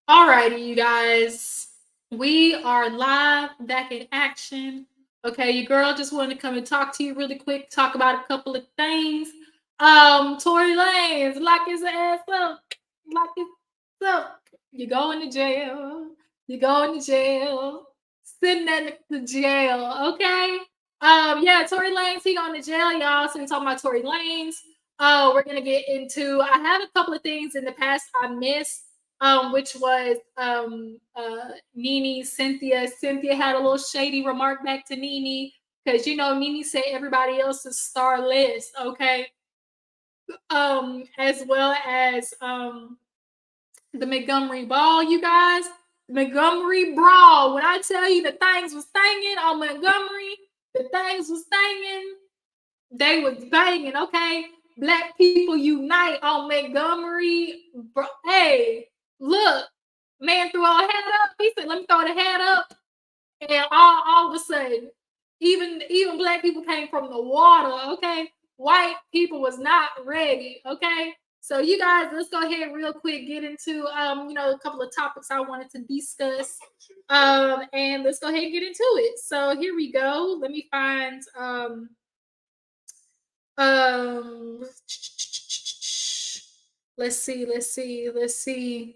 Alrighty, you guys. We are live, back in action. Okay, your girl just wanted to come and talk to you really quick, talk about a couple of things. Tory Lanez, lock his ass up. Lock his up. You going to jail. You going to jail. Sitting in the jail, okay? Yeah, Tory Lanez, he going to jail, y'all. So we're talking about Tory Lanez. We're gonna get into I have a couple of things in the past I missed which was Nene, Cynthia. Cynthia had a little shady remark back to Nene because Nene said everybody else's star list, okay? As well as the Montgomery Brawl, you guys. Montgomery Brawl. When I tell you the things was thanging on Montgomery, the things was thanging, they was banging, okay? Black people unite on Montgomery. Hey, look, man threw our hat up. He said, "Let me throw the hat up," and all of a sudden, even black people came from the water. Okay, white people was not ready. Okay, so you guys, let's go ahead real quick get into a couple of topics I wanted to discuss. And let's go ahead and get into it. So here we go. Let me find um, let's see.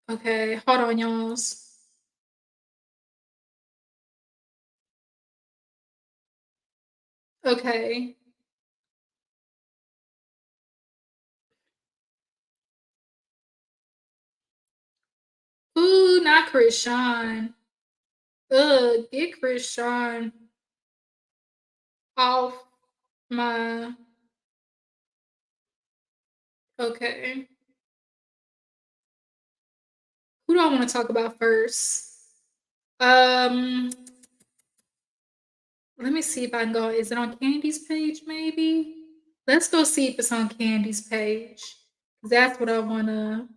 Okay, hold on, y'all. Okay. Ooh, not Krishan. Ugh, get Krishan off my. Okay. Who do I want to talk about first? Um, let me see if I can go. Is it on Candy's page? Maybe. Let's go see if it's on Candy's page. That's what I wanna.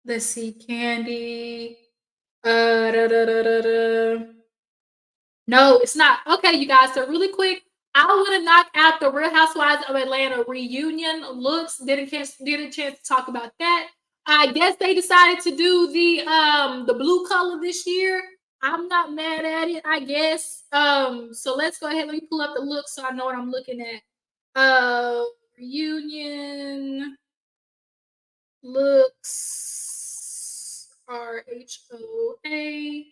Let's see, Candy. Da, da, da, da, da. No, it's not. Okay, you guys. So really quick, I want to knock out the Real Housewives of Atlanta reunion looks. Didn't chance to talk about that. I guess they decided to do the blue color this year. I'm not mad at it. I guess. So let's go ahead. Let me pull up the look so I know what I'm looking at. Reunion looks RHOA.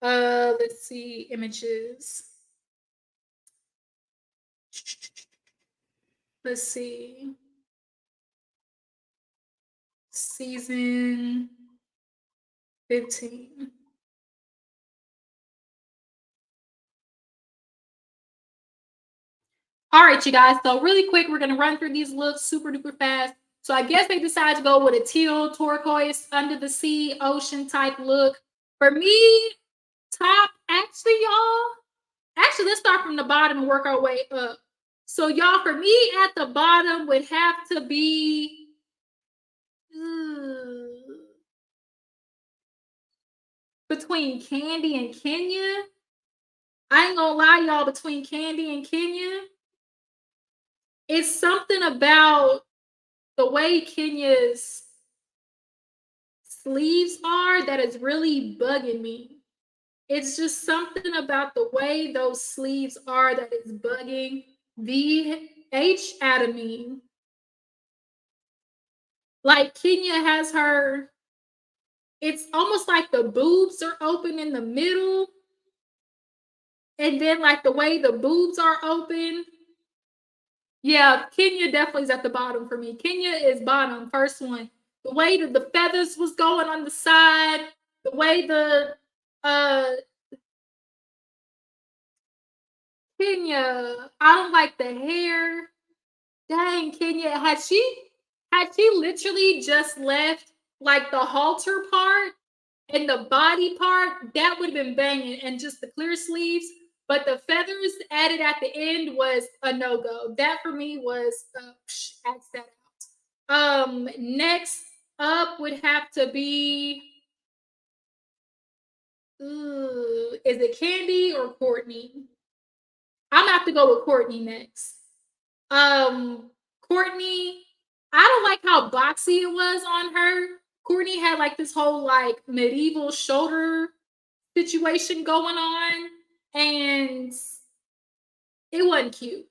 Let's see images. Let's see. Season 15. All right, you guys. So really quick, we're gonna run through these looks super duper fast. So I guess they decided to go with a teal turquoise under the sea ocean type look. For me, top actually, y'all. Actually, let's start from the bottom and work our way up. So y'all, for me at the bottom would have to be between Candy and Kenya. I ain't gonna lie, y'all, between Candy and Kenya, it's something about the way Kenya's sleeves are that is really bugging me. It's just something about the way those sleeves are that is bugging the H out of me. Like Kenya has her, it's almost like the boobs are open in the middle. And then like the way the boobs are open. Yeah, Kenya definitely is at the bottom for me. Kenya is bottom, first one. The way that the feathers was going on the side, the way the uh Kenya, I don't like the hair. Dang, Kenya, had she literally just left like the halter part and the body part, that would have been banging, and just the clear sleeves. But the feathers added at the end was a no go. That for me was X that out. Next up would have to be. Ooh, Is it Candy or Courtney? I'm gonna have to go with Courtney next. Courtney, I don't like how boxy it was on her. Courtney had like this whole like medieval shoulder situation going on, and it wasn't cute.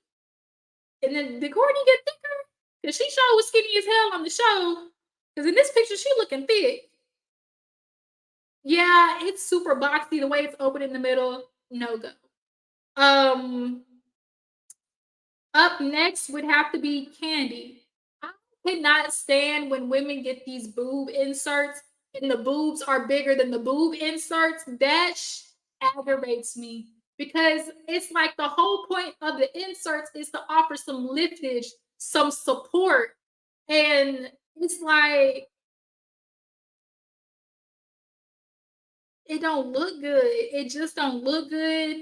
And then did Courtney get thicker? Because she sure was skinny as hell on the show. Because in this picture, she looking thick. Yeah, it's super boxy. The way it's open in the middle, no go. Um, Up next would have to be Candy. I cannot stand when women get these boob inserts and the boobs are bigger than the boob inserts. That aggravates me because it's like the whole point of the inserts is to offer some liftage, some support. And it's like, it don't look good. It just don't look good.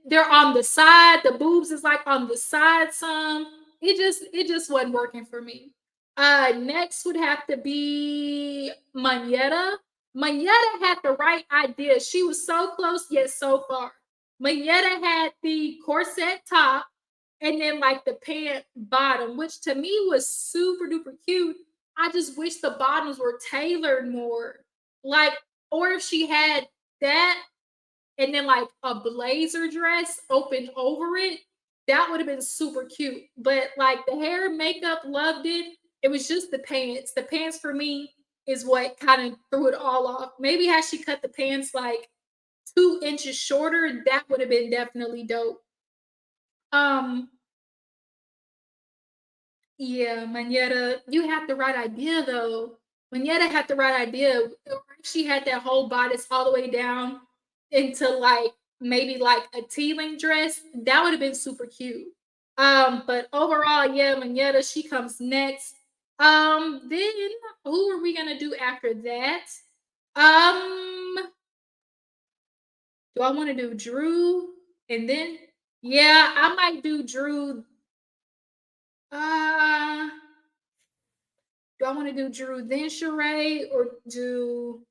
They're on the side. The boobs is like on the side some. It just wasn't working for me. Next would have to be Manetta. Manetta had the right idea. She was so close yet so far. Manetta had the corset top and then like the pant bottom, which to me was super duper cute. I just wish the bottoms were tailored more. Like, or if she had that and then like a blazer dress open over it, that would have been super cute. But like the hair, makeup, loved it. It was just the pants. The pants for me is what kind of threw it all off. Maybe had she cut the pants like 2 inches shorter, that would have been definitely dope. Um, Yeah, Manetta, you had the right idea though. Manetta had the right idea. She had that whole bodice all the way down into like maybe like a tealing dress. That would have been super cute. But overall, yeah, Manetta, she comes next. Then who are we gonna do after that? Um, do I want to do Drew? And then yeah, I might do Drew. Uh Do I want to do Drew then Sheree or do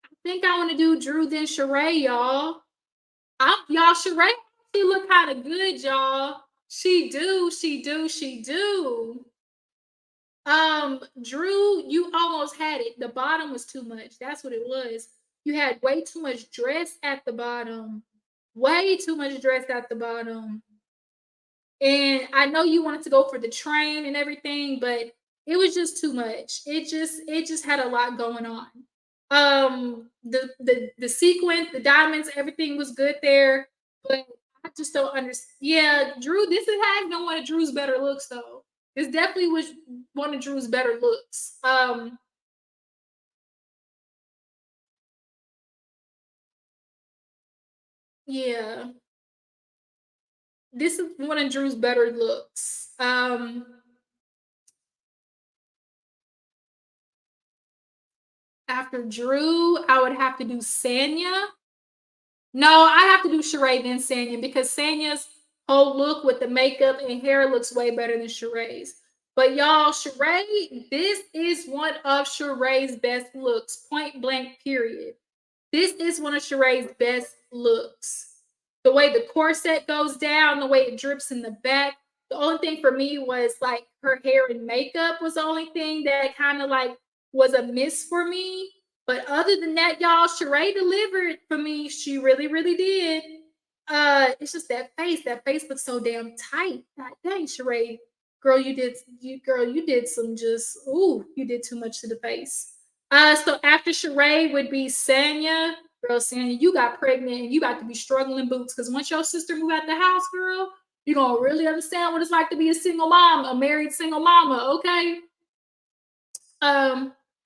I think I want to do Drew then Sheree, y'all. Y'all Sheree she look kind of good, y'all. She do. Drew, you almost had it. The bottom was too much. That's what it was. You had way too much dress at the bottom. Way too much dress at the bottom. And I know you wanted to go for the train and everything, but it was just too much. It just had a lot going on. The sequence, the diamonds, everything was good there, but I just don't understand. Yeah, Drew, this is has been one of Drew's better looks though. This definitely was one of Drew's better looks. Yeah, this is one of Drew's better looks. After Drew, I would have to do Sanya. No, I have to do Sheree then Sanya because Sanya's whole look with the makeup and hair looks way better than Sheree's. But y'all, Sheree, this is one of Sheree's best looks, point blank, period. This is one of Sheree's best looks. The way the corset goes down, the way it drips in the back. The only thing for me was like her hair and makeup was the only thing that kind of like was a miss for me. But other than that, y'all, Sheree delivered for me. She really, really did. It's just that face. That face looks so damn tight. God dang, Sheree, girl, you did some just you did too much to the face. So after Sheree would be Sanya. Girl, Sanya, you got pregnant and you got to be struggling boots because once your sister moved out the house, girl, you're gonna really understand what it's like to be a single mom, a married single mama, okay?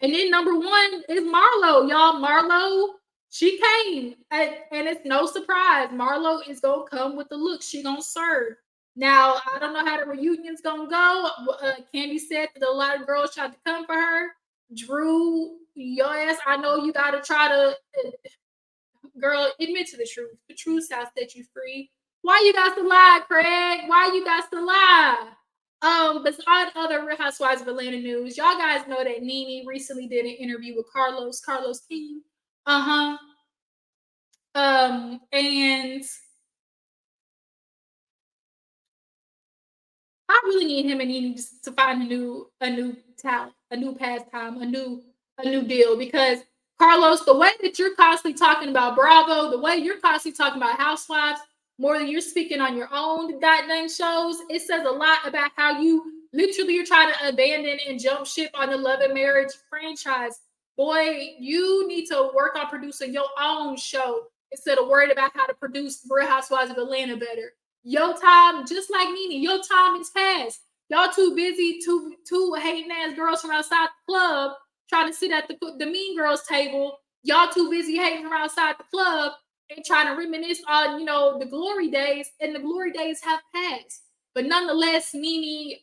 And then number one is Marlo, y'all. Marlo, she came, and it's no surprise. Marlo is gonna come with the look. She gonna serve. Now I don't know how the reunion's gonna go. Candy said that a lot of girls tried to come for her. Drew, your ass, I know you gotta try to, girl, admit to the truth. The truth shall set you free. Why you got to lie, Craig? Why you got to lie? Besides other Real Housewives of Atlanta news, y'all guys know that Nene recently did an interview with Carlos King. Uh huh. And I really need him and Nene just to find a new talent, a new pastime, a new deal. Because Carlos, the way that you're constantly talking about Bravo, the way you're constantly talking about Housewives, more than you're speaking on your own goddamn shows, it says a lot about how you literally are trying to abandon and jump ship on the Love and Marriage franchise. Boy, you need to work on producing your own show instead of worried about how to produce Real Housewives of Atlanta better. Your time, just like Nene, your time is past. Y'all too busy, two hating ass girls from outside the club trying to sit at the mean girls table. Y'all too busy hating from outside the club and trying to reminisce on the glory days, and the glory days have passed. But nonetheless, Nene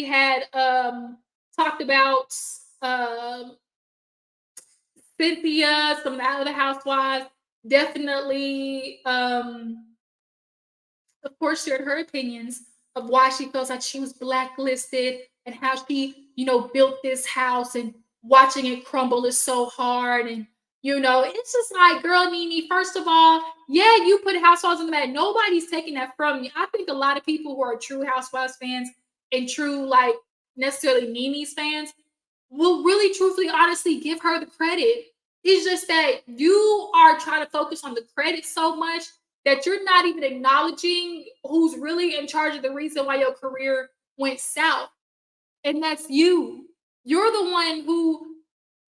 had talked about um Cynthia, some of the other housewives, definitely of course, shared her opinions of why she feels like she was blacklisted and how she, built this house and watching it crumble is so hard. And, it's just like, girl, Nene, first of all, yeah, you put Housewives on the map. Nobody's taking that from you. I think a lot of people who are true Housewives fans and true, like, necessarily Nene's fans will really, truthfully, honestly give her the credit. It's just that you are trying to focus on the credit so much that you're not even acknowledging who's really in charge of the reason why your career went south. And that's you. You're the one who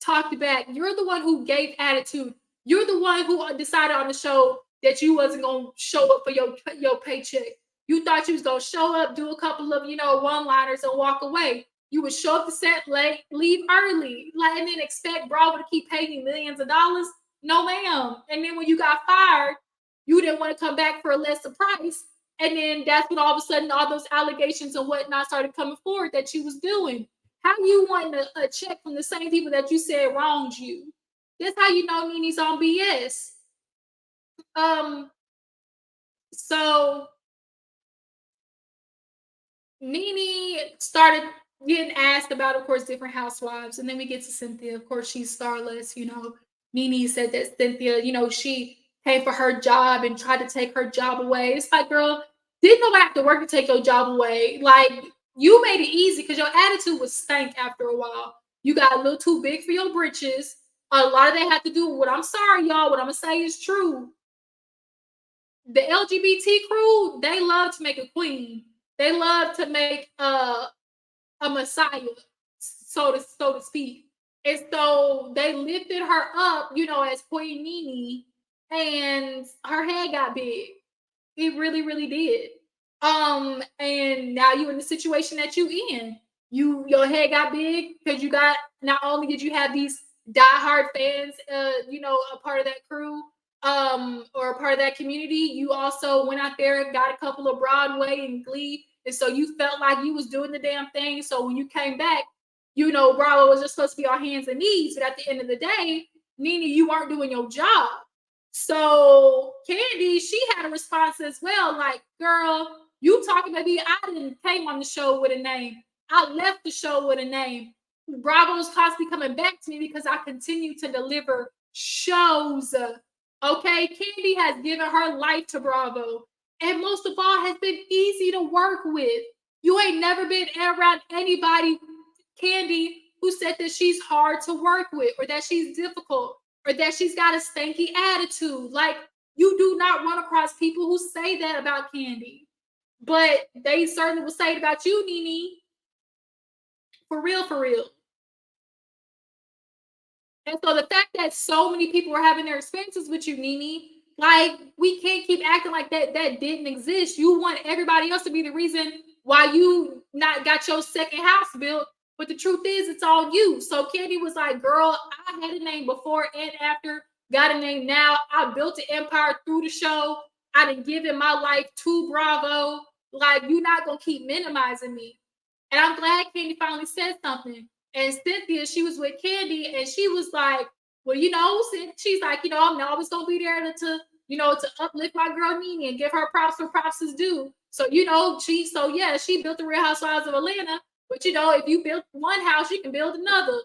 talked back. You're the one who gave attitude. You're the one who decided on the show that you wasn't gonna show up for your paycheck. You thought you was gonna show up, do a couple of one-liners, and walk away. You would show up to set late, leave early, like, and then expect Bravo to keep paying you millions of dollars. No, ma'am. And then when you got fired, you didn't want to come back for a lesser price. And then that's when all of a sudden all those allegations and whatnot started coming forward that you was doing. How you want a check from the same people that you said wronged you? That's how you know Nene's on BS. Um, so Nene started getting asked about, of course, different housewives, and then we get to Cynthia. Of course, she's starless. Nene said that Cynthia, she came for her job and tried to take her job away. It's like, girl, didn't nobody have to work to take your job away? Like, you made it easy because your attitude was stank after a while. You got a little too big for your britches. A lot of that had to do with what I'm sorry, y'all. What I'm gonna say is true. The LGBT crew, they love to make a queen. They love to make a messiah, so to speak. And so they lifted her up, as Queen Nene, and her head got big. It really, really did. And now you in the situation that you in. Your head got big because you got, not only did you have these diehard fans, a part of that crew, or a part of that community, you also went out there and got a couple of Broadway and Glee, and so you felt like you was doing the damn thing. So when you came back, Bravo was just supposed to be on hands and knees, but at the end of the day, Nene, you weren't doing your job. So Candy, she had a response as well, like, girl, you talking about me. I didn't came on the show with a name. I left the show with a name. Bravo is constantly coming back to me because I continue to deliver shows. Okay, Candy has given her life to Bravo. And most of all, has been easy to work with. You ain't never been around anybody, Candy, who said that she's hard to work with or that she's difficult or that she's got a stanky attitude. Like, you do not run across people who say that about Candy. But they certainly will say it about you, Nene. For real, for real. And so the fact that so many people are having their experiences with you, Nene, like, we can't keep acting like that didn't exist. You want everybody else to be the reason why you not got your second house built. But the truth is, it's all you. So Candy was like, girl, I had a name before and after, got a name now. I built an empire through the show. I done given my life to Bravo. Like, you're not going to keep minimizing me. And I'm glad Candy finally said something. And Cynthia, she was with Candy, and she was like, well, she's like, I'm always going to be there to uplift my girl Nene and give her props where props is due. So, she built the Real Housewives of Atlanta. But, if you built one house, you can build another.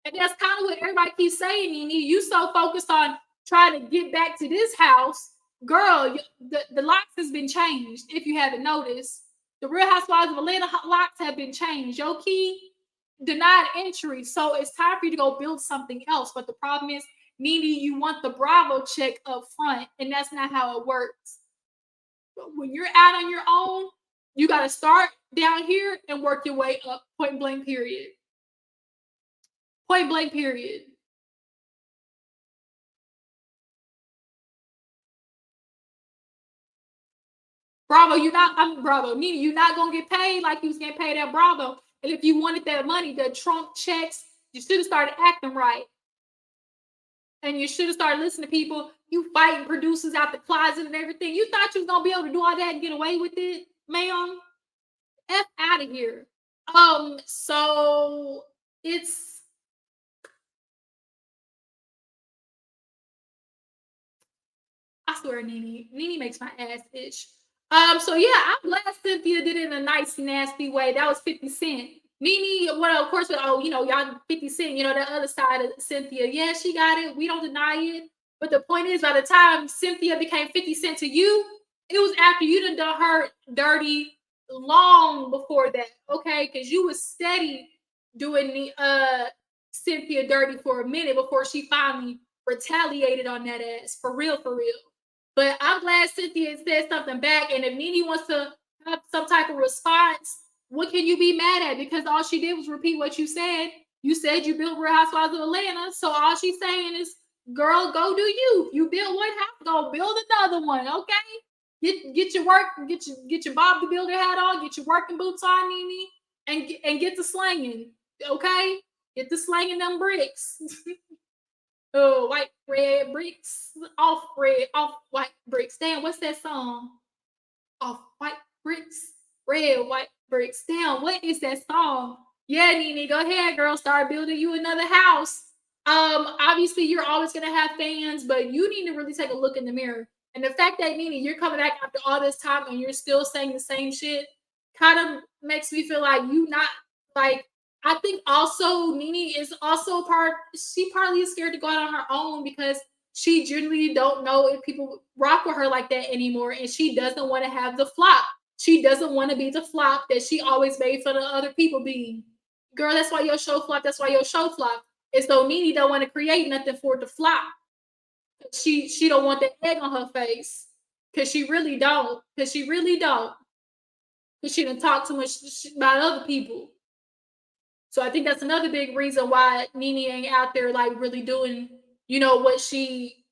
And that's kind of what everybody keeps saying, Nene. You so focused on trying to get back to this house. Girl, the locks has been changed, if you haven't noticed. The Real Housewives of Atlanta locks have been changed. Your key denied entry. So it's time for you to go build something else. But the problem is, Nene, you want the Bravo check up front, and that's not how it works. But when you're out on your own, you got to start down here and work your way up. Point blank, period. Point blank, period. Bravo, Bravo, Nene, you're not gonna get paid like you was getting paid at Bravo. And if you wanted that money, the Trump checks, you should have started acting right. And you should have started listening to people. You fighting producers out the closet and everything. You thought you was gonna be able to do all that and get away with it, ma'am? F out of here. So it's I swear, Nene makes my ass itch. So yeah, I'm glad Cynthia did it in a nice, nasty way. That was 50 Cent. Nene, well, of course, y'all 50 Cent, that other side of Cynthia. Yeah, she got it. We don't deny it. But the point is, by the time Cynthia became 50 Cent to you, it was after you done her dirty long before that. Okay, because you was steady doing the Cynthia dirty for a minute before she finally retaliated on that ass. For real, for real. But I'm glad Cynthia said something back. And if Nene wants to have some type of response, what can you be mad at? Because all she did was repeat what you said. You said you built Real Housewives of Atlanta. So all she's saying is, girl, go do you. You build one house, go build another one. Okay. Get your work, get your Bob the Builder hat on, get your working boots on, Nene, and get the slanging. Okay? Get the slanging them bricks. Oh, white red bricks, off white bricks. Damn, what's that song? Off white bricks, red white bricks. Damn, what is that song? Yeah, Nene, go ahead, girl. Start building you another house. Obviously you're always gonna have fans, but you need to really take a look in the mirror. And the fact that Nene, you're coming back after all this time and you're still saying the same shit, kind of makes me feel like you not like I think also Nene is also she partly is scared to go out on her own because she generally don't know if people rock with her like that anymore. And she doesn't want to have the flop. She doesn't want to be the flop that she always made fun of other people being. Girl, that's why your show flop. That's why your show flop. It's so Nene don't want to create nothing for it to flop. She don't want the egg on her face. Cause she really don't. Cause she really don't. Cause she done talk too much about other people. So I think that's another big reason why Nene ain't out there like really doing, what she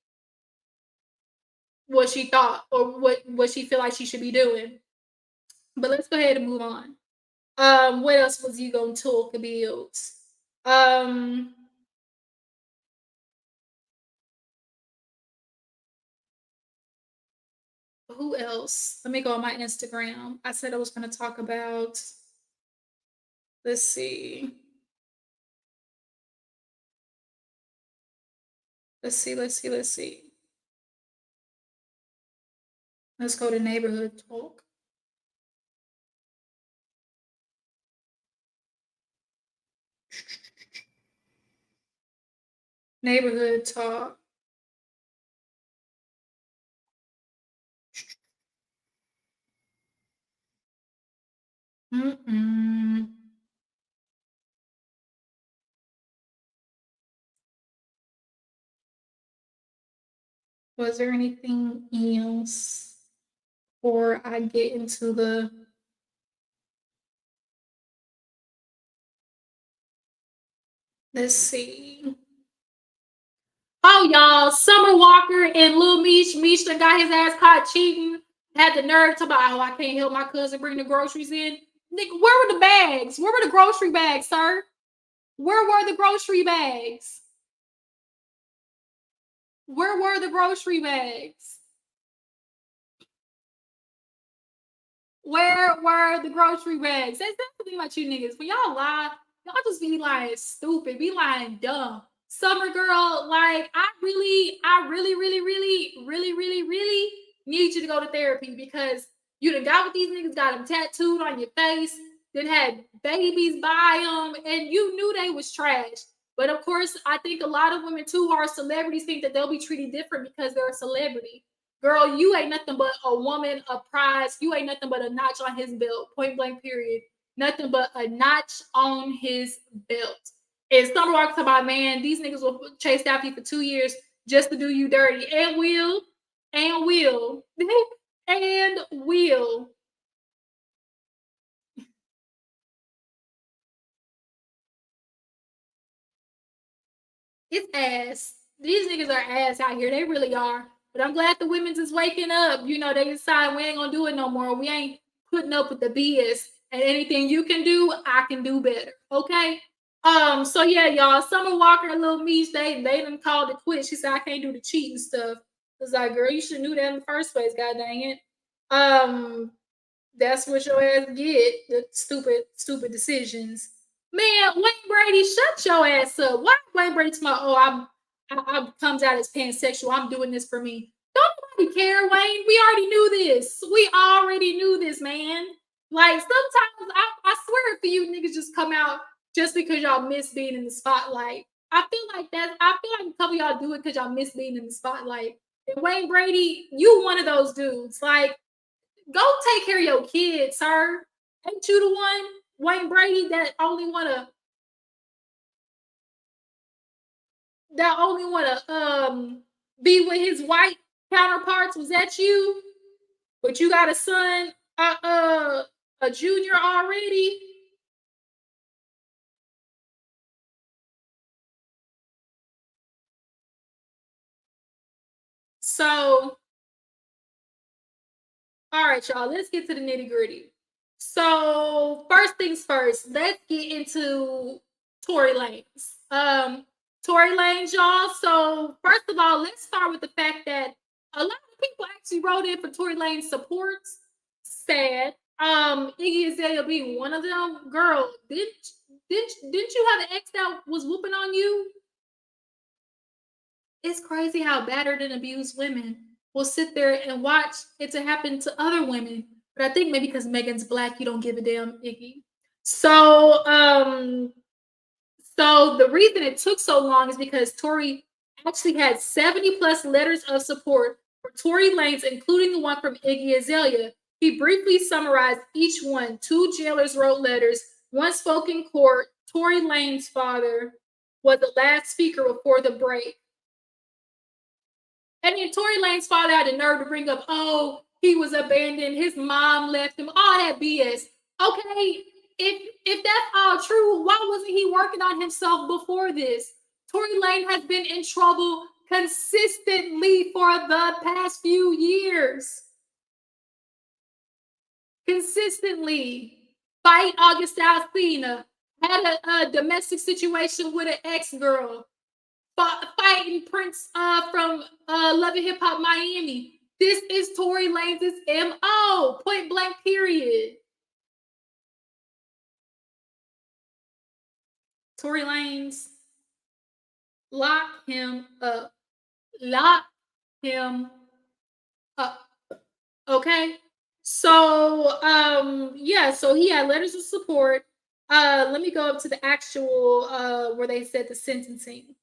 thought or what she feel like she should be doing. But let's go ahead and move on. What else was you gonna talk about? Um, who else? Let me go on my Instagram. I said I was gonna talk about. Let's see. Let's see. Let's see. Let's see. Let's go to neighborhood talk. Neighborhood talk. Mm-mm. Was there anything else before I get into the let's see. Oh, y'all, Summer Walker and Lil Meech. Meech done got his ass caught cheating. Had the nerve to buy, I can't help my cousin bring the groceries in. Nigga, where were the bags? Where were the grocery bags, sir? Where were the grocery bags? Where were the grocery bags? Where were the grocery bags? That's the thing about you niggas. When y'all lie, y'all just be lying stupid, be lying dumb. Summer girl, like I really need you to go to therapy because you done got with these niggas, got them tattooed on your face, then had babies by them, and you knew they was trash. But of course, I think a lot of women too who are celebrities think that they'll be treated different because they're a celebrity. Girl, you ain't nothing but a woman, a prize. You ain't nothing but a notch on his belt. Point blank, period. Nothing but a notch on his belt. And Summer Walker talk about, man, these niggas will chase after you for 2 years just to do you dirty. And and will, and will. It's ass. These niggas are ass out here. They really are. But I'm glad the women's is waking up. You know, they decide we ain't gonna do it no more. We ain't putting up with the BS. And anything you can do, I can do better. Okay. So yeah, y'all. Summer Walker and Lil Meech, they done called it quits. She said I can't do the cheating stuff. It's like, girl, you should knew that in the first place, god dang it. That's what your ass get. The stupid decisions. Man, Wayne Brady, shut your ass up. Why Wayne Brady to my I comes out as pansexual. I'm doing this for me. Don't nobody care, Wayne. We already knew this. We already knew this, man. Like sometimes I swear if you niggas just come out just because y'all miss being in the spotlight. I feel like a couple of y'all do it because y'all miss being in the spotlight. And Wayne Brady, you one of those dudes. Like, go take care of your kids, sir. Ain't you the one, Wayne Brady, that only wanna be with his white counterparts? Was that you? But you got a son, a junior already. So, all right, y'all, let's get to the nitty gritty. So, first things first, let's get into Tory Lanez. Tory Lanez, y'all. So, first of all, let's start with the fact that a lot of people actually wrote in for Tory Lanez supports. Sad. Iggy Azalea being one of them. Girl, didn't you have an ex that was whooping on you? It's crazy how battered and abused women will sit there and watch it to happen to other women. But I think maybe because Megan's black, you don't give a damn, Iggy. So, so the reason it took so long is because Tory actually had 70 plus letters of support for Tory Lanez, including the one from Iggy Azalea. He briefly summarized each one. Two jailers wrote letters. One spoke in court. Tory Lanez's father was the last speaker before the break. And then Tory Lanez's father had the nerve to bring up, oh, he was abandoned, his mom left him, all that BS. Okay, if that's all true, why wasn't he working on himself before this? Tory Lanez has been in trouble consistently for the past few years. Consistently. Fight August Alsina. Had a domestic situation with an ex-girl. Fighting Prince from Love and Hip Hop Miami. This is Tory Lanez's MO. Point blank, period. Tory Lanez, lock him up. Lock him up. Okay? So, yeah, so he had letters of support. Let me go up to the actual where they said the sentencing.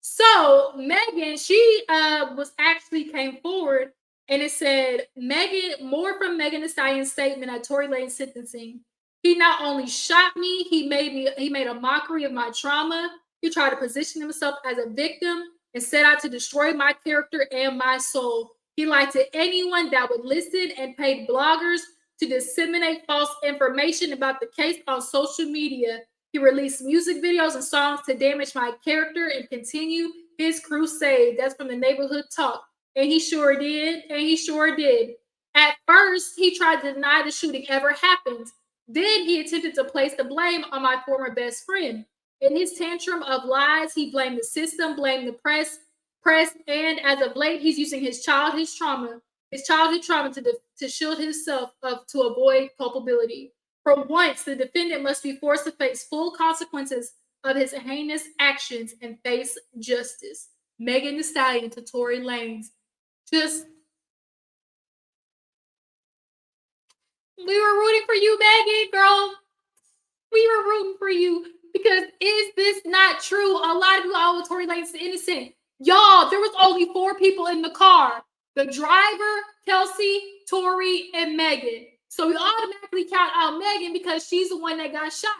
So Megan, she was actually came forward and it said Megan more from Megan Thee Stallion's statement at Tory Lanez sentencing. He not only shot me, he made a mockery of my trauma. He tried to position himself as a victim and set out to destroy my character and my soul. He lied to anyone that would listen and paid bloggers to disseminate false information about the case on social media. He released music videos and songs to damage my character and continue his crusade. That's from the Neighborhood Talk. And he sure did. And he sure did. At first, he tried to deny the shooting ever happened. Then he attempted to place the blame on my former best friend. In his tantrum of lies, he blamed the system, blamed the press, and as of late, he's using his childhood trauma to shield himself to avoid culpability. For once, the defendant must be forced to face full consequences of his heinous actions and face justice. Megan Thee Stallion to Tory Lanez. Just, we were rooting for you, Megan, girl. We were rooting for you because is this not true? no, Tory Lanez is innocent. Y'all, there was only 4 people in the car. The driver, Kelsey, Tory, and Megan. So we automatically count out Megan because she's the one that got shot.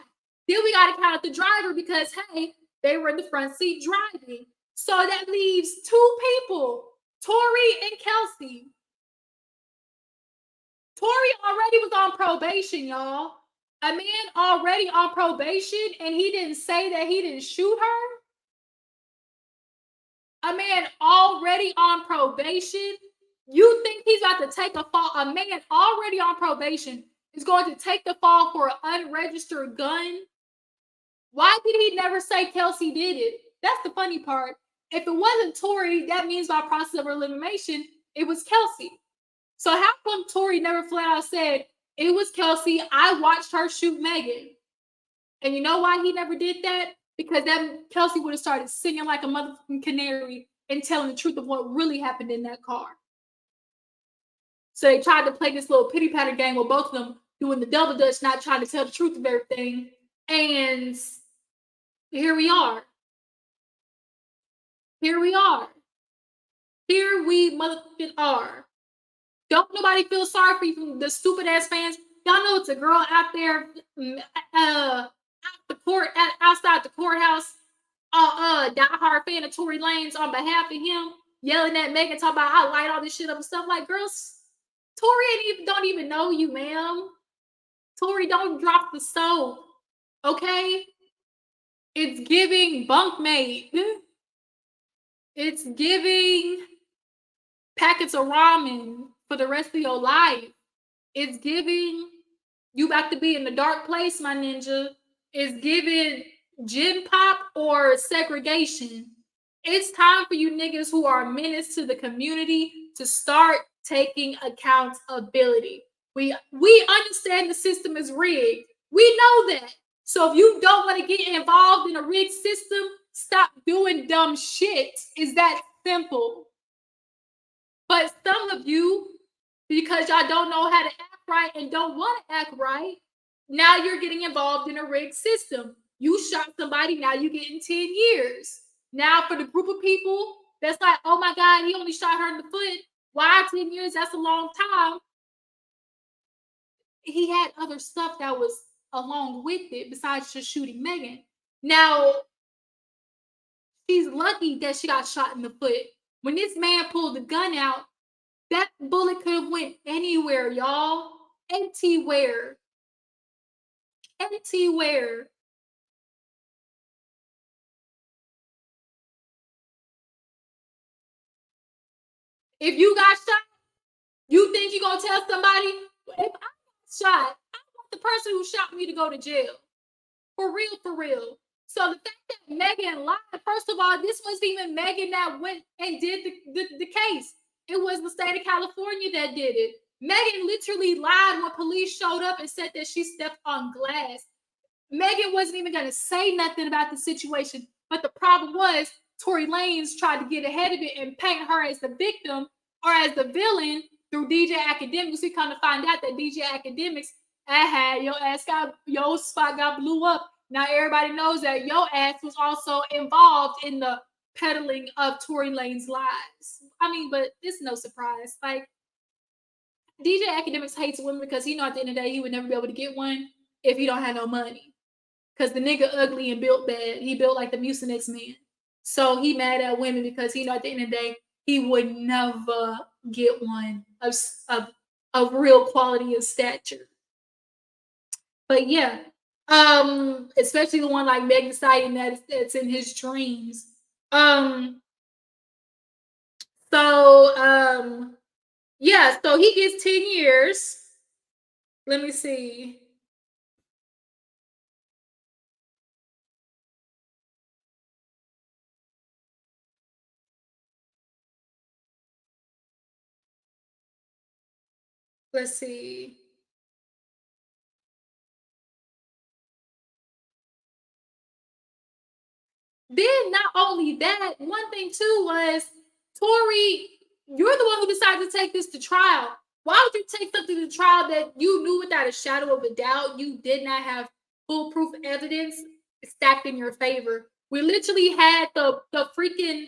Then we got to count out the driver because, hey, they were in the front seat driving. So that leaves 2 people, Tory and Kelsey. Tory already was on probation, y'all. A man already on probation and he didn't say that he didn't shoot her. A man already on probation. You think he's about to take a fall? A man already on probation is going to take the fall for an unregistered gun? Why did he never say Kelsey did it? That's the funny part. If it wasn't Tory, that means by process of elimination, it was Kelsey. So how come Tory never flat out said, it was Kelsey, I watched her shoot Megan? And you know why he never did that? Because then Kelsey would have started singing like a motherfucking canary and telling the truth of what really happened in that car. So they tried to play this little pity patter game with both of them doing the double dutch, not trying to tell the truth of everything. And here we are. Here we are. Here we motherfucking are. Don't nobody feel sorry for you, the stupid ass fans. Y'all know it's a girl out there outside the courthouse, diehard fan of Tory Lanez on behalf of him, yelling at Megan, talking about I light all this shit up and stuff. Like, girls, Tory don't even know you, ma'am. Tory, don't drop the soap, okay? It's giving bunkmate. It's giving packets of ramen for the rest of your life. It's giving you about to be in the dark place, my ninja. It's giving gin pop or segregation. It's time for you niggas who are a menace to the community to start taking accountability. We understand the system is rigged. We know that. So if you don't want to get involved in a rigged system, stop doing dumb shit. It's that simple. But some of you, because y'all don't know how to act right and don't want to act right, now you're getting involved in a rigged system. You shot somebody, now you're getting 10 years. Now for the group of people that's like, oh my God, he only shot her in the foot. Why 10 years? That's a long time. He had other stuff that was along with it besides just shooting Megan. Now, she's lucky that she got shot in the foot. When this man pulled the gun out, that bullet could have went anywhere, y'all. Anywhere. Anywhere. If you got shot, you think you're going to tell somebody, if I got shot, I want the person who shot me to go to jail. For real, for real. So the fact that Megan lied, first of all, this wasn't even Megan that went and did the case. It was the state of California that did it. Megan literally lied when police showed up and said that she stepped on glass. Megan wasn't even going to say nothing about the situation. But the problem was Tory Lanez tried to get ahead of it and paint her as the victim or as the villain through DJ Academics. We kind of find out that DJ Academics, your spot got blew up. Now everybody knows that your ass was also involved in the peddling of Tory Lanez lies. I mean, but it's no surprise. Like, DJ Academics hates women because he know at the end of the day he would never be able to get one if he don't have no money. Because the nigga ugly and built bad. He built like the Mucinex man. So he mad at women because he know at the end of the day he would never get one of real quality and stature. But yeah, especially the one like Meg deciding that's in his dreams. Yeah, so he gets 10 years. Let me see. Let's see. Then not only that, one thing too was, Tory, you're the one who decided to take this to trial. Why would you take something to trial that you knew without a shadow of a doubt you did not have foolproof evidence stacked in your favor? We literally had the freaking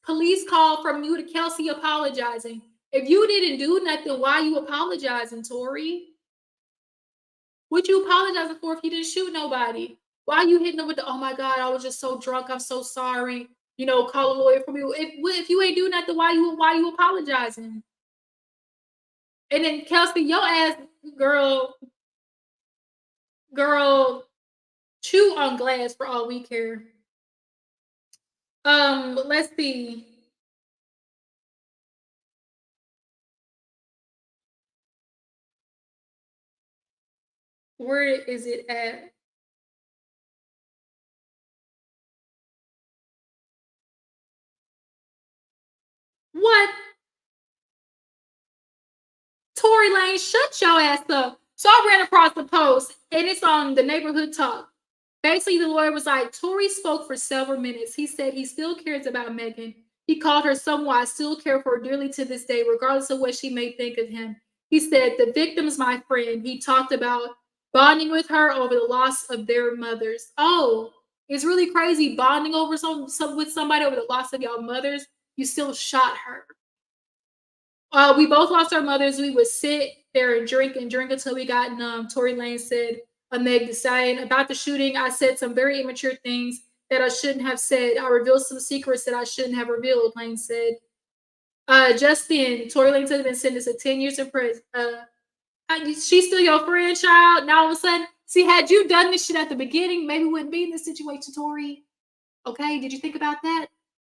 police call from you to Kelsey apologizing. If you didn't do nothing, why you apologizing, Tory? What you apologizing for if you didn't shoot nobody? Why you hitting them with the oh my god, I was just so drunk, I'm so sorry. You know, call a lawyer for me. If you ain't doing nothing, why you apologizing? And then Kelsey, your ass girl, girl, chew on glass for all we care. Let's see. Where is it at? What? Tory Lanez, shut your ass up. So I ran across the post and it's on the neighborhood talk. Basically, the lawyer was like, Tory spoke for several minutes. He said he still cares about Megan. He called her someone I still care for dearly to this day, regardless of what she may think of him. He said, the victim's my friend. He talked about bonding with her over the loss of their mothers. Oh, it's really crazy bonding over with somebody over the loss of your mothers. You still shot her. We both lost our mothers. We would sit there and drink until we got numb. Tory Lanez said, Meg Desai. About the shooting, I said some very immature things that I shouldn't have said. I revealed some secrets that I shouldn't have revealed, Lanez said. Just then, Tory Lanez has been sentenced to 10 years in prison. She's still your friend, child. Now all of a sudden, see, had you done this shit at the beginning, maybe we wouldn't be in this situation, Tory. Okay, did you think about that?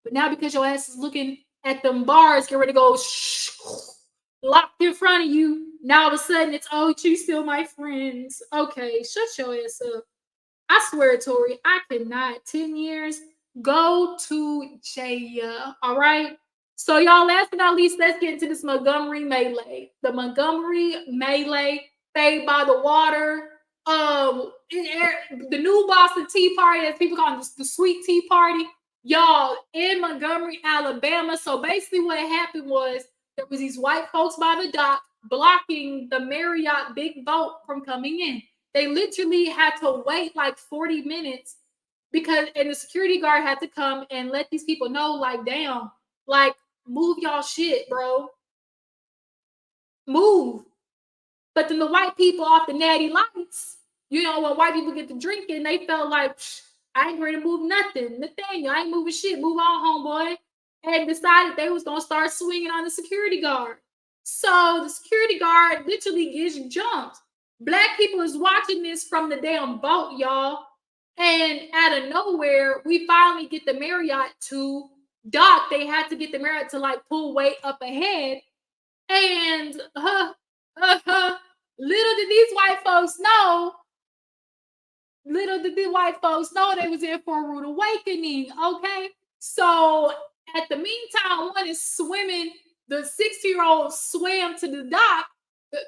But now because your ass is looking at them bars, get ready to go locked in front of you. Now all of a sudden it's oh, she's still my friends. Okay, shut your ass up. I swear, Tory, I cannot. 10 years, go to jail. All right. So, y'all, last but not least, let's get into this Montgomery melee. The Montgomery melee, stayed by the water. The new Boston Tea Party, as people call it, the Sweet Tea Party, y'all, in Montgomery, Alabama. So basically, what happened was there was these white folks by the dock blocking the Marriott big boat from coming in. They literally had to wait like 40 minutes because, and the security guard had to come and let these people know, like, damn, like, move y'all shit, bro. Move. But then the white people off the natty lights, you know, when white people get to drinking, they felt like, I ain't ready to move nothing. Nathaniel, I ain't moving shit. Move on, homeboy. And decided they was going to start swinging on the security guard. So the security guard literally gets jumped. Black people is watching this from the damn boat, y'all. And out of nowhere, we finally get the Marriott to dock. They had to get the Marriott to like pull weight up ahead. And little did these white folks know, they was in for a rude awakening. Okay. So at the meantime, one is swimming. The 60-year-old swam to the dock.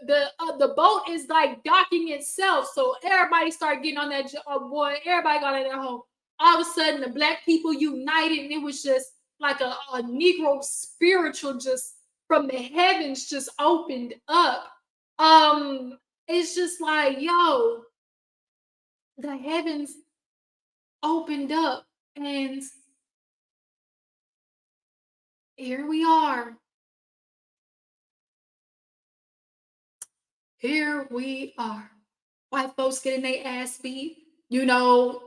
The boat is like docking itself. So everybody started getting on that boy. Everybody got in their home. All of a sudden, the black people united, and it was just like a Negro spiritual just from the heavens just opened up. It's just like, yo, the heavens opened up, and here we are. Here we are. White folks getting their ass beat. You know,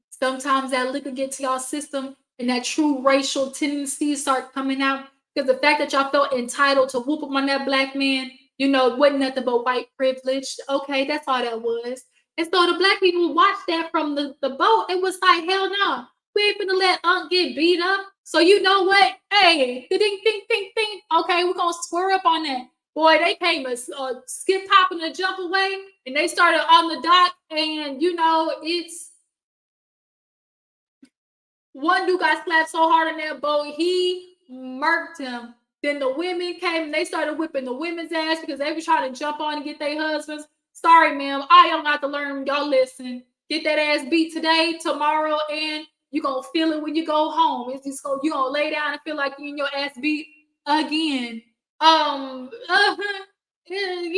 sometimes that liquor get to y'all system and that true racial tendencies start coming out. Because the fact that y'all felt entitled to whoop up on that black man, you know, wasn't nothing but white privilege. Okay, that's all that was. And so the black people watched that from the boat. It was like, hell no. We ain't finna let Unc get beat up. So you know what? Hey, ding, ding, ding, ding. Okay, we're gonna square up on that. Boy, they came a skip, hop, and a jump away, and they started on the dock. And you know, it's one dude got slapped so hard on that boat, he murked him. Then the women came and they started whipping the women's ass because they were trying to jump on and get their husbands. Sorry, ma'am, I don't got to learn. Y'all listen. Get that ass beat today, tomorrow, and you're gonna feel it when you go home. It's just you're gonna lay down and feel like you're in your ass beat again. You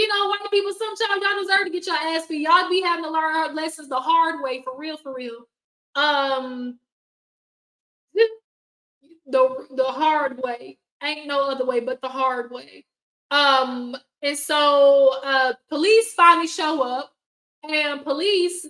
know, white people, sometimes y'all deserve to get your ass beat. Y'all be having to learn lessons the hard way, for real, for real. Um, the hard way. Ain't no other way but the hard way. And so police finally show up, and police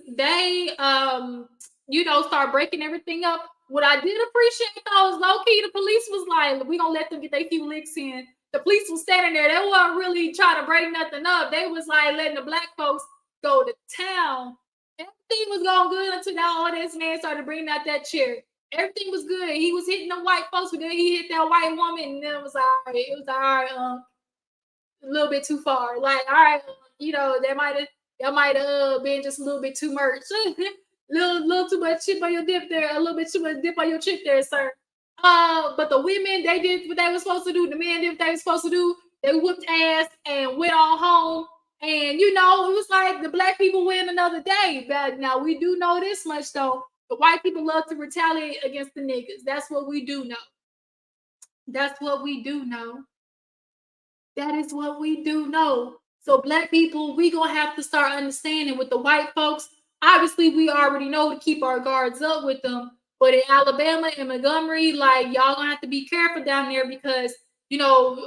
start breaking everything up. What I did appreciate though is low key the police was like, we gonna let them get their few licks in. The police was standing there, they weren't really trying to break nothing up. They was like letting the black folks go to town. Everything was going good until that old ass man started bringing out that chair. Everything was good. He was hitting the white folks, but then he hit that white woman, and then it was all right. It was all right. A little bit too far. Like, all right, that might have been just a little bit too much. little too much chip on your dip there. A little bit too much dip on your chip there, sir. But the women, they did what they were supposed to do. The men did what they were supposed to do. They whooped ass and went on home. And it was like the black people win another day. But now we do know this much though. The white people love to retaliate against the niggas. That's what we do know. That's what we do know. That is what we do know. So black people, we gonna have to start understanding with the white folks. Obviously, we already know to keep our guards up with them. But in Alabama and Montgomery, like y'all gonna have to be careful down there because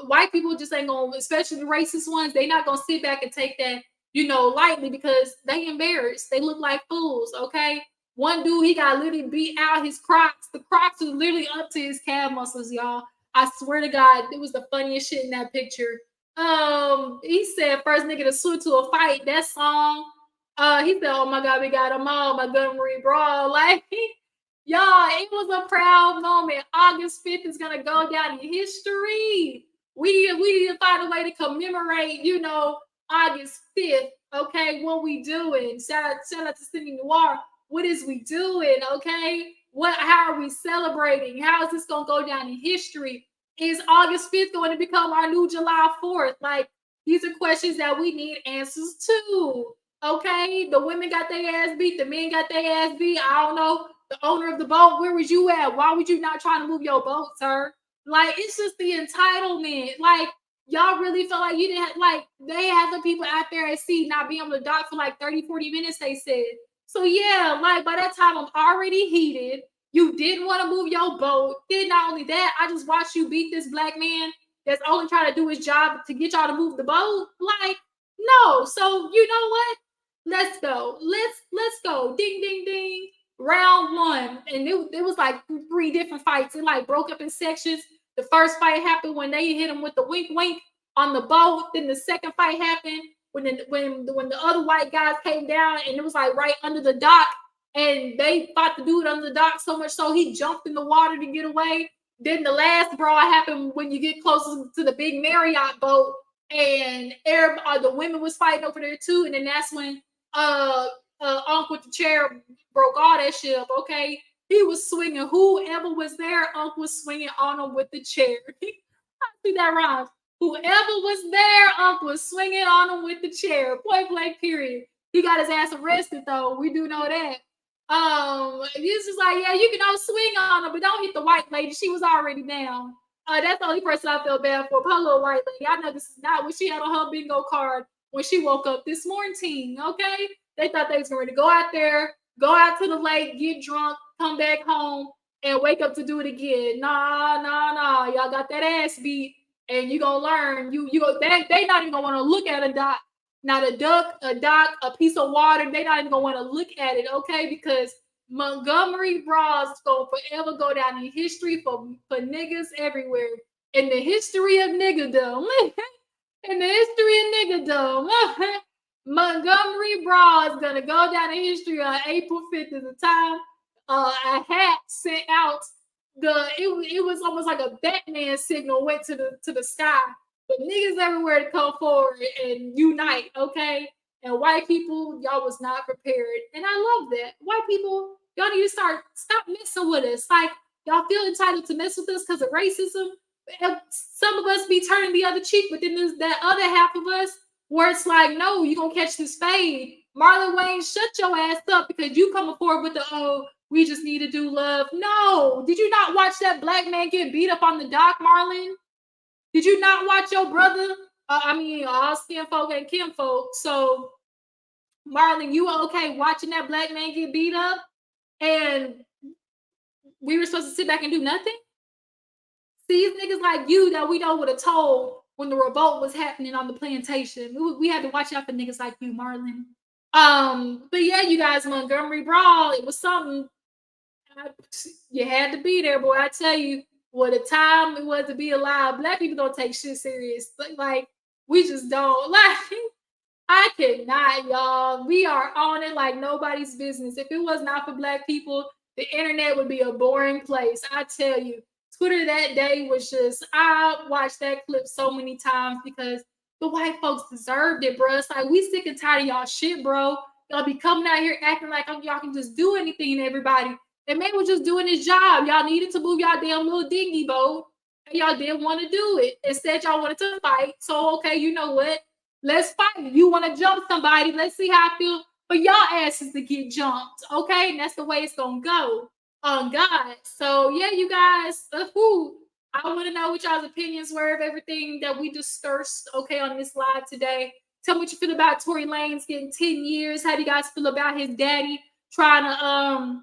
white people just ain't gonna, especially the racist ones, they not gonna sit back and take that lightly because they embarrassed. They look like fools. Okay, one dude he got literally beat out his Crocs. The Crocs was literally up to his calf muscles, y'all. I swear to God, it was the funniest shit in that picture. He said first nigga to switch to a fight. That song. He said, "Oh my God, we got them all." Montgomery Brawl, like y'all, it was a proud moment. August 5th is gonna go down in history. We need to find a way to commemorate, August 5th. Okay, what we doing? Shout out to Cindy Noir. What is we doing? Okay, how are we celebrating? How is this gonna go down in history? Is August 5th going to become our new July 4th? Like, these are questions that we need answers to. Okay, the women got their ass beat, the men got their ass beat. I don't know. The owner of the boat, where was you at? Why would you not try to move your boat, sir? Like, it's just the entitlement. Like, y'all really felt like you didn't have, like, they had the people out there at sea not being able to dock for like 30, 40 minutes, they said. So yeah, like by that time I'm already heated. You didn't want to move your boat. Then not only that, I just watched you beat this black man that's only trying to do his job to get y'all to move the boat. Like, no. So you know what? Let's go. Let's go. Ding ding ding. Round one. And it was like three different fights. It like broke up in sections. The first fight happened when they hit him with the wink wink on the boat. Then the second fight happened when the other white guys came down, and it was like right under the dock, and they fought the dude under the dock so much so he jumped in the water to get away. Then the last brawl happened when you get closer to the big Marriott boat, and the women was fighting over there too. And then that's when Unc with the chair broke all that shit up. Okay, he was swinging. Whoever was there, Unc was swinging on him with the chair. I see that rhymes. Whoever was there, Unc was swinging on him with the chair. Point blank, period. He got his ass arrested, though. We do know that. This is like, yeah, you can all swing on her, but don't hit the white lady. She was already down. That's the only person I feel bad for. Her little white lady. I know this is not what she had on her bingo card when she woke up this morning. Okay, they thought they was going to go out there, go out to the lake, get drunk, come back home, and wake up to do it again. Nah. Y'all got that ass beat, and you gonna learn. They not even gonna want to look at a dock. Not a duck, a dock, a piece of water. They not even gonna want to look at it, okay? Because Montgomery Brawl is gonna forever go down in history for niggas everywhere. In the history of niggerdom. In the history of niggerdom. Montgomery Brawl is gonna go down in history on April 5th is the time a hat sent out it was almost like a Batman signal went to the sky. But niggas everywhere to come forward and unite, okay? And white people, y'all was not prepared. And I love that. White people, y'all need to stop messing with us. Like, y'all feel entitled to mess with us because of racism. Some of us be turning the other cheek, but then there's that other half of us where it's like, no, you're going to catch this fade. Marlon Wayne, shut your ass up because you coming forward with we just need to do love. No. Did you not watch that black man get beat up on the dock, Marlon? Did you not watch your brother? All skin folk and kin folk. So, Marlon, you okay watching that black man get beat up? and we were supposed to sit back and do nothing. See, niggas like you that we know would have told when the revolt was happening on the plantation. We had to watch out for niggas like you, Marlon. But yeah, you guys, Montgomery Brawl, it was something. You had to be there, boy. I tell you, what a time it was to be alive. Black people don't take shit serious. Like we just don't. Like I cannot, y'all. We are on it like nobody's business. If it was not for Black people, the internet would be a boring place. I tell you, Twitter that day was just, I watched that clip so many times because the white folks deserved it, bro. It's like, we sick and tired of y'all shit, bro. Y'all be coming out here acting like y'all can just do anything to everybody. And man was just doing his job. Y'all needed to move y'all damn little dingy boat. And y'all didn't want to do it. Instead, y'all wanted to fight. So, okay, you know what? Let's fight. You want to jump somebody. Let's see how I feel for y'all asses to get jumped. Okay, and that's the way it's gonna go. On God. So yeah, you guys, I want to know what y'all's opinions were of everything that we discussed, okay, on this live today. Tell me what you feel about Tory Lanez getting 10 years. How do you guys feel about his daddy trying to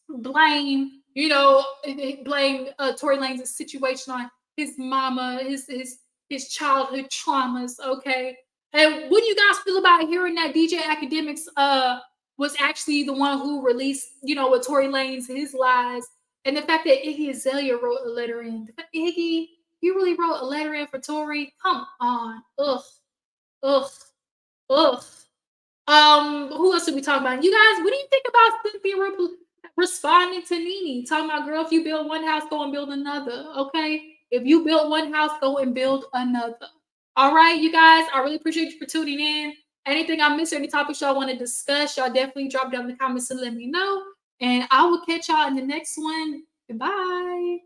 blame, blame Tory Lanez's situation on his mama, his childhood traumas, okay? And what do you guys feel about hearing that DJ Academics was actually the one who released, with Tory Lanez, his lies, and the fact that Iggy Azalea wrote a letter in. Iggy, you really wrote a letter in for Tory? Come on. Ugh. Ugh. Ugh. Who else did we talk about? You guys, what do you think about Cynthia responding to Nene? Talking about, girl, if you build one house, go and build another. Okay? If you build one house, go and build another. All right, you guys, I really appreciate you for tuning in. Anything I missed or any topics y'all want to discuss, y'all definitely drop down in the comments and let me know. And I will catch y'all in the next one. Goodbye.